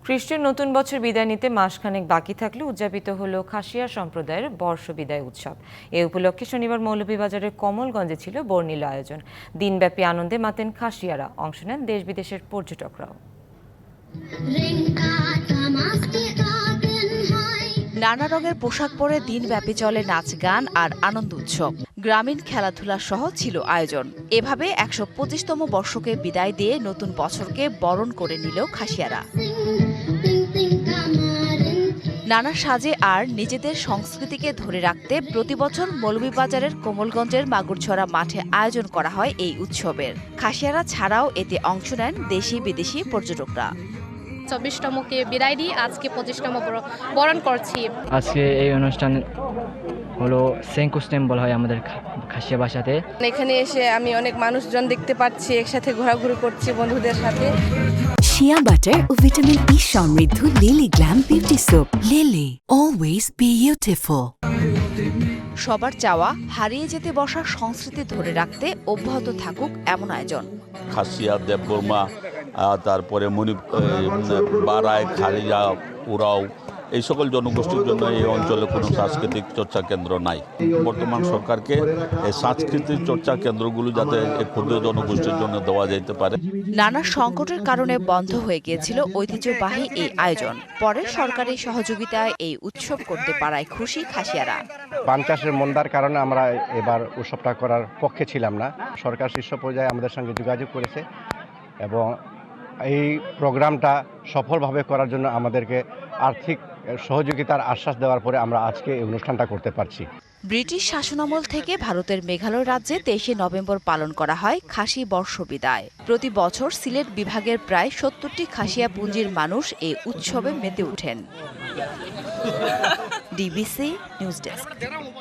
খ্রিস্টের নতুন বছর বিদায় নিতে মাসখানেক বাকি থাকলে উদযাপিত হলো খাসিয়া সম্প্রদায়ের বর্ষ বিদায় উৎসব। এ উপলক্ষে শনিবার মৌলভীবাজারের কমলগঞ্জে ছিল বর্ণিল আয়োজন। দিনব্যাপী আনন্দে মাতেন খাসিয়ারা, অংশ নেন দেশ বিদেশের পর্যটকরাও। নানা রঙের পোশাক পরে দিনব্যাপী চলে নাচ গান আর আনন্দ উৎসব। গ্রামীণ খেলাধুলা সহ ছিল আয়োজন। এভাবে ১২৫তম বর্ষকে বিদায় দিয়ে নতুন বছরকে বরণ করে নিল খাসিয়ারা। নানা সাজে আর নিজেদের সংস্কৃতিকে ধরে রাখতে প্রতি বছর মৌলভীবাজারের কোমলগঞ্জের মাগুরছড়া মাঠে আয়োজন করা হয় এই উৎসবের। খাসিয়ারা ছাড়াও এতে অংশ নেন দেশি বিদেশি পর্যটকরা। ২৪তমকে বিদায় দিয়ে আজকে ২৫তম বরণ করছি। আজকে এই অনুষ্ঠান হলো সেঙ্কুস্টেম বলা হয় আমাদের খাসিয়া ভাষাতে। এখানে এসে আমি অনেক মানুষজন দেখতে পাচ্ছি, একসাথে ঘোরাঘুরি করছি বন্ধুদের সাথে। শিয়া বাটার ও ভিটামিন ই সমৃদ্ধ lily glam beauty soap. Lily, always beautiful. সবার চাওয়া হারিয়ে যেতে বসা সংস্কৃতি ধরে রাখতে অব্যাহত থাকুক এমন আয়োজন। খাসিয়া, দেববর্মা, তারপরে বারায়, খালিয়া, উরাও, এই সকল জনগোষ্ঠীর জন্য এই অঞ্চলে কোনো সাংস্কৃতিক চর্চা কেন্দ্র নাই। বর্তমান সরকারকে এই সাংস্কৃতিক চর্চা কেন্দ্রগুলো যাতে ক্ষুদ্র জনগোষ্ঠীর জন্য দেওয়া যেতে পারে। নানা সংকটের কারণে বন্ধ হয়ে গিয়েছিল ঐতিহ্যবাহী এই আয়োজন। পরে সরকারি সহযোগিতায় এই উৎসব করতে পারায় খুশি খাসিয়ারা। পান চাষের মন্দার কারণে আমরা এবার উৎসবটা করার পক্ষে ছিলাম না। সরকার শীর্ষ পর্যায়ে আমাদের সঙ্গে যোগাযোগ করেছে এবং এই প্রোগ্রামটা সফলভাবে করার জন্য আমাদেরকে আর্থিক সহযোগিতার আশ্বাস দেওয়ার পরে আমরা আজকে এই অনুষ্ঠানটা করতে পারছি। ব্রিটিশ শাসনামল থেকে ভারতের মেঘালয় রাজ্যে ২৩শে নভেম্বর পালন করা হয় খাসি বর্ষ বিদায়। প্রতি বছর সিলেট বিভাগের প্রায় ৭০টি খাসিয়া পুঞ্জির মানুষ এই উৎসবে মেতে ওঠেন। DBC news desk.